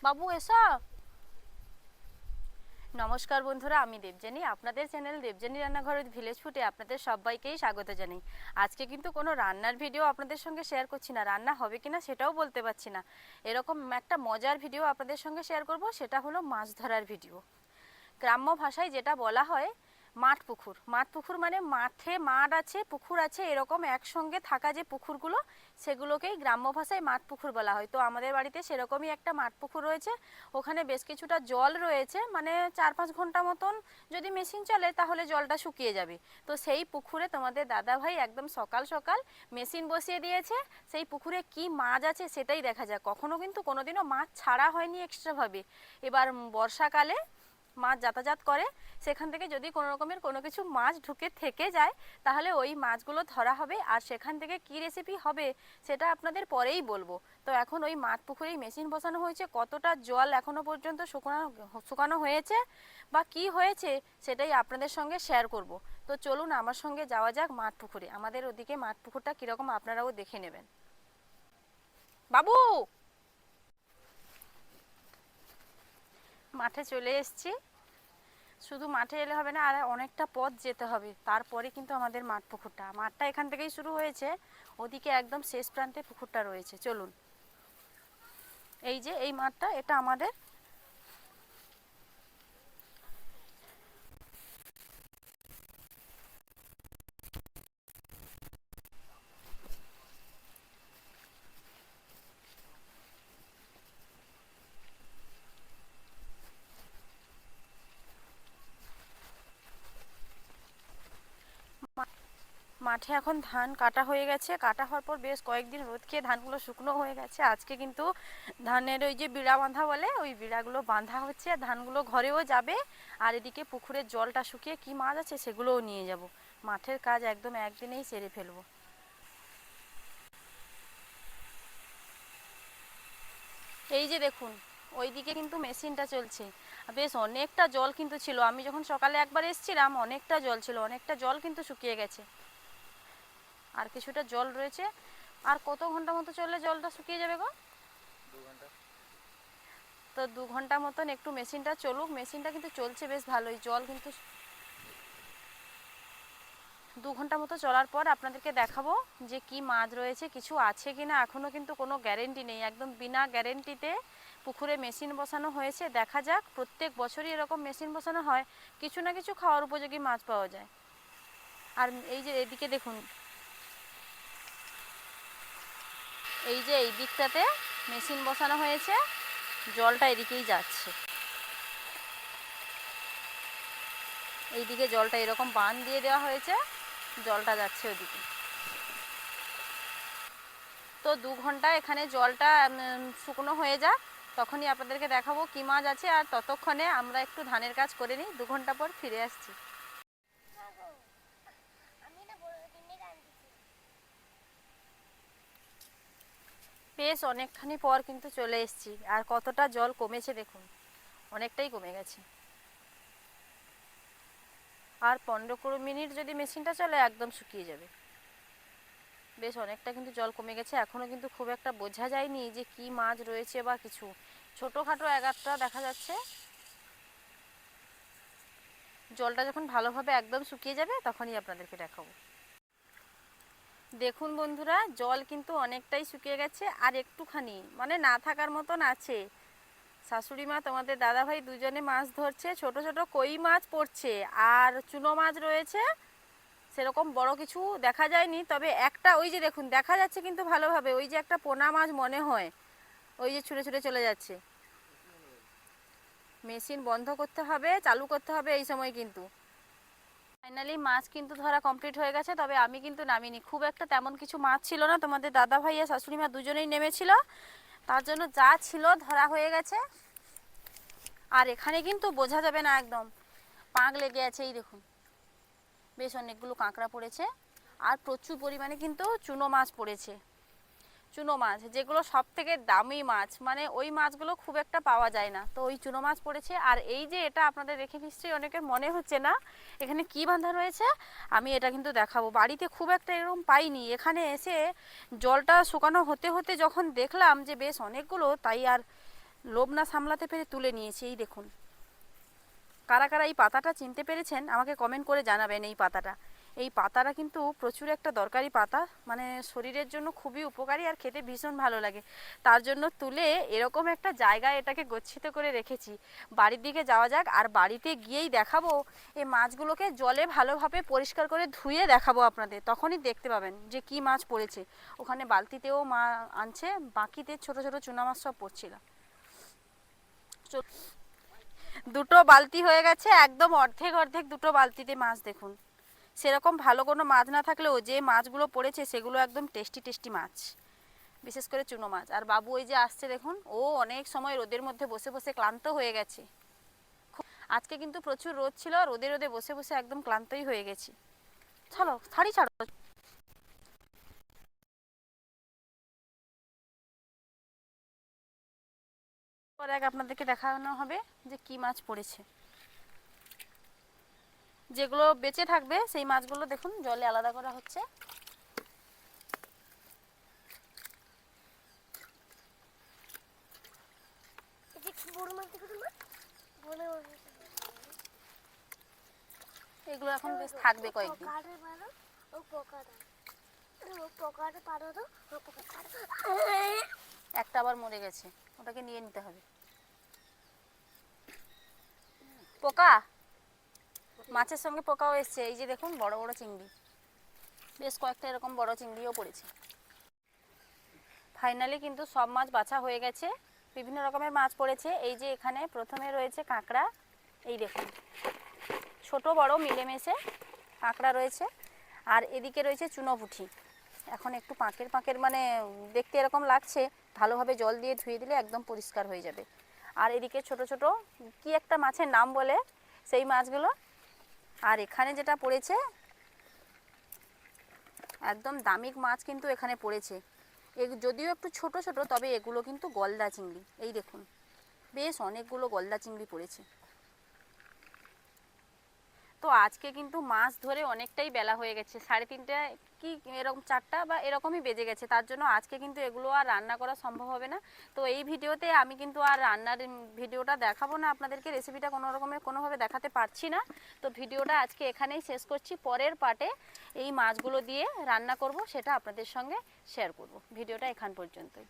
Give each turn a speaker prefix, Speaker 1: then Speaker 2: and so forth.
Speaker 1: বাবু এসো। নমস্কার বন্ধুরা, আমি দেবযানী, আপনাদের চ্যানেল দেবযানী রান্নাঘর উইথ ভিলেজ ফুডে আপনাদের সবাইকেই স্বাগত জানাই। আজকে কিন্তু কোনো রান্নার ভিডিও আপনাদের সঙ্গে শেয়ার করছি না, রান্না হবে কিনা সেটাও বলতে পারছি না। এরকম একটা মজার ভিডিও আপনাদের সঙ্গে শেয়ার করব, সেটা হলো মাছ ধরার ভিডিও। গ্রাম্য ভাষায় যেটা বলা হয় মাঠ পুকুর। মাঠ পুকুর মানে মাঠে মাঠ আছে, পুকুর আছে, এরকম একসঙ্গে থাকা যে পুকুরগুলো, সেগুলোকেই গ্রাম্য ভাষায় মাঠ পুকুর বলা হয়। তো আমাদের বাড়িতে সেরকমই একটা মাঠ পুকুর রয়েছে। ওখানে বেশ কিছুটা জল রয়েছে, মানে 4-5 ঘন্টা মতন যদি মেশিন চলে তাহলে জলটা শুকিয়ে যাবে। তো সেই পুকুরে তোমাদের দাদা ভাই একদম সকাল সকাল মেশিন বসিয়ে দিয়েছে। সেই পুকুরে কি মাছ আছে সেটাই দেখা যাক। কখনো কিন্তু কোনোদিনও মাছ ছাড়া হয়নি এক্সট্রাভাবে। এবার বর্ষাকালে মাছ যাতায়াত করে, সেখান থেকে যদি কোনো রকমের কোনো কিছু মাছ ঢুকে থেকে যায় তাহলে ওই মাছগুলো ধরা হবে। আর সেখান থেকে কি রেসিপি হবে সেটা আপনাদের পরেই বলবো। তো এখন ওই মাঠ পুকুরেই মেশিন বসানো হয়েছে। কতটা জল এখনো পর্যন্ত শুকানো হয়েছে বা কি হয়েছে সেটাই আপনাদের সঙ্গে শেয়ার করব। তো চলুন আমার সঙ্গে যাওয়া যাক মাঠ পুকুরে। আমাদের ওদিকে মাঠ পুকুরটা কীরকম আপনারাও দেখে নেবেন। বাবু, মাঠে চলে এসেছি। শুধু মাঠে এলে হবে না, আর অনেকটা পথ যেতে হবে, তারপরে কিন্তু আমাদের মাঠটা এখান থেকেই শুরু হয়েছে, ওদিকে একদম শেষ প্রান্তে পুকুরটা রয়েছে। চলুন, এই যে এই মাঠটা, এটা আমাদের। মাঠে এখন ধান কাটা হয়ে গেছে। কাটা হওয়ার পর বেশ কয়েকদিন রোদ খেয়ে ধানগুলো শুকনো হয়ে গেছে। আজকে কিন্তু ধানের ওই যে বিড়া বাঁধা বলে, ওই বিড়াগুলো বাঁধা হচ্ছে, ধানগুলো ঘরেও যাবে। আর এদিকে পুকুরের জলটা শুকিয়ে কি মাছ আছে সেগুলোও নিয়ে যাব। মাঠের কাজ একদম একদিনেই সেরে ফেলবো। এই যে দেখুন, ওইদিকে কিন্তু মেশিনটা চলছে। বেশ অনেকটা জল কিন্তু ছিল, আমি যখন সকালে একবার এসেছিলাম অনেকটা জল ছিল, অনেকটা জল কিন্তু শুকিয়ে গেছে। আর কিছুটা জল রয়েছে। আর কত ঘন্টা মতো চললে জলটা শুকিয়ে যাবে গো? 2 ঘন্টা। তো 2 ঘন্টা মতন একটু মেশিনটা চলুক। মেশিনটা কিন্তু চলছে বেশ ভালোই, জল কিন্তু 2 ঘন্টা মতো চলার পর আপনাদেরকে দেখাবো যে কি মাছ রয়েছে, কিছু আছে কিনা। এখনো কিন্তু কোনো গ্যারেন্টি নেই, একদম বিনা গ্যারেন্টিতে পুকুরে মেশিন বসানো হয়েছে। দেখা যাক, প্রত্যেক বছরই এরকম মেশিন বসানো হয়, কিছু না কিছু খাওয়ার উপযোগী মাছ পাওয়া যায়। আর এই যে এদিকে দেখুন, এই যে এই দিকটাতে মেশিন বসানো হয়েছে, জলটা এদিকেই যাচ্ছে। এইদিকে জলটা এরকম বাঁধ দিয়ে দেওয়া হয়েছে, জলটা যাচ্ছে ওদিকে। তো 2 ঘন্টা এখানে জলটা শুকনো হয়ে যাক, তখনই আপনাদেরকে দেখাবো কি মাছ আছে। আর ততক্ষণে আমরা একটু ধানের কাজ করে নিই, 2 ঘন্টা পর ফিরে আসছি। বেশ অনেকখানি পর কিন্তু চলে এসেছি। আর কতটা জল কমেছে দেখুন, অনেকটাই কমে গেছে। আর 15-20 মিনিট যদি মেশিনটা চলে একদম শুকিয়ে যাবে। বেশ অনেকটা কিন্তু জল কমে গেছে। এখনও কিন্তু খুব একটা বোঝা যায়নি যে কি মাছ রয়েছে বা কিছু, ছোটোখাটো এক একটা দেখা যাচ্ছে। জলটা যখন ভালোভাবে একদম শুকিয়ে যাবে তখনই আপনাদেরকে দেখাবো। দেখুন বন্ধুরা, জল কিন্তু অনেকটাই শুকিয়ে গেছে, আর একটুখানি মানে না থাকার মতন আছে। শাশুড়ি মা তোমাদের দাদাভাই দুজনে মাছ ধরছে, ছোট ছোট কই মাছ পড়ছে, আর চুনো মাছ রয়েছে। সেরকম বড় কিছু দেখা যায়নি, তবে একটা ওই যে দেখুন দেখা যাচ্ছে কিন্তু ভালোভাবে, ওই যে একটা পোনা মাছ মনে হয়, ওই যে ছুঁড়ে ছুঁড়ে চলে যাচ্ছে। মেশিন বন্ধ করতে হবে, চালু করতে হবে এই সময় কিন্তু। ফাইনালি মাছ কিন্তু ধরা কমপ্লিট হয়ে গেছে, তবে আমি কিন্তু নামিনি। খুব একটা তেমন কিছু মাছ ছিল না, তোমাদের দাদা ভাই আর শাশুড়ি মা দুজনেই নেমেছিল, তার জন্য যা ছিল ধরা হয়ে গেছে। আর এখানে কিন্তু বোঝা যাবে না, একদম পাঁক লেগে আছে। এই দেখুন, বেশ অনেকগুলো কাঁকড়া পড়েছে, আর প্রচুর পরিমাণে কিন্তু চুনো মাছ পড়েছে। চুনো মাছ যেগুলো সব থেকে দামি মাছ, মানে ওই মাছগুলো খুব একটা পাওয়া যায় না, তো ওই চুনো মাছ পড়েছে। আর এই যে এটা আপনাদের দেখে নিশ্চয়ই অনেকের মনে হচ্ছে না এখানে কি বাঁধা রয়েছে, আমি এটা কিন্তু দেখাবো। বাড়িতে খুব একটা এরকম পাইনি, এখানে এসে জলটা শুকানো হতে হতে যখন দেখলাম যে বেশ অনেকগুলো, তাই আর লোভ না সামলাতে পেরে তুলে নিয়েছি। এই দেখুন, কারা কারা এই পাতাটা চিনতে পেরেছেন আমাকে কমেন্ট করে জানাবেন। এই পাতাটা কিন্তু প্রচুর একটা দরকারি পাতা, মানে শরীরের জন্য খুবই উপকারী আর খেতে ভীষণ ভালো লাগে। তার জন্য তুলে এরকম একটা জায়গায় এটাকে গচ্ছিত করে রেখেছি। বাড়ির দিকে যাওয়া যাক, আর বাড়িতে গিয়েই দেখাবো এই মাছগুলোকে জলে ভালোভাবে পরিষ্কার করে ধুয়ে দেখাবো আপনাদের, তখনই দেখতে পাবেন যে কি মাছ পড়েছে। ওখানে বালতিতেও মা আনছে, বাকিতে ছোট ছোট চুনা মাছ সব পড়ছিল। দুটো বালতি হয়ে গেছে, একদম অর্ধেক অর্ধেক দুটো বালতিতে মাছ। দেখুন, সেরকম ভালো কোনো মাছ না থাকলেও যে মাছগুলো পড়েছে সেগুলো একদম টেস্টি টেস্টি মাছ, বিশেষ করে চুনো মাছ। আর বাবু ওই যে আসছে দেখুন, ও অনেক সময় রোদের মধ্যে বসে বসে ক্লান্ত হয়ে গেছে। আজকে কিন্তু প্রচুর রোদ ছিল, রোদে রোদে বসে বসে একদম ক্লান্তই হয়ে গেছি। ছাড়ো, ছাড়ি ছাড়ো। পরে আগে আপনাদেরকে দেখানো হবে যে কি মাছ পড়েছে। যেগুলো বেঁচে থাকবে সেই মাছগুলো দেখুন জলে আলাদা করা হচ্ছে। এগুলো এখন বেশ থাকবে কয়েকদিন। একটা আবার মরে গেছে, ওটাকে নিয়ে নিতে হবে। পোকা, মাছের সঙ্গে পোকাও এসছে। এই যে দেখুন বড় বড় চিংড়ি, বেশ কয়েকটা এরকম বড় চিংড়িও পড়েছে। ফাইনালি কিন্তু সব মাছ বাছা হয়ে গেছে, বিভিন্ন রকমের মাছ পড়েছে। এই যে এখানে প্রথমে রয়েছে কাঁকড়া, এই দেখুন ছোট বড় মিলেমিশে কাঁকড়া রয়েছে। আর এদিকে রয়েছে চুনো পুঁটি। এখন একটু পাঁকের পাঁকের, মানে দেখতে এরকম লাগছে, ভালোভাবে জল দিয়ে ধুয়ে দিলে একদম পরিষ্কার হয়ে যাবে। আর এদিকে ছোট ছোট কি একটা মাছের নাম বলে সেই মাছগুলো। আর এখানে যেটা পড়েছে একদম দামিক মাছ কিন্তু এখানে পড়েছে। যদিও একটু ছোট ছোট, তবে এগুলো কিন্তু গলদা চিংড়ি। এই দেখুন বেশ অনেকগুলো গলদা চিংড়ি পড়েছে। তো আজকে কিন্তু মাছ ধরে অনেকটাই বেলা হয়ে গেছে, 3:30 কি এরকম 4টা বা এরকমই বেজে গেছে। তার জন্য আজকে কিন্তু এগুলো আর রান্না করা সম্ভব হবে না। তো এই ভিডিওতে আমি কিন্তু আর রান্নার ভিডিওটা দেখাবো না আপনাদেরকে, রেসিপিটা কোনো রকমের কোনোভাবে দেখাতে পারছি না। তো ভিডিওটা আজকে এখানেই শেষ করছি। পরের পার্টে এই মাছগুলো দিয়ে রান্না করব, সেটা আপনাদের সঙ্গে শেয়ার করব। ভিডিওটা এখান পর্যন্তই।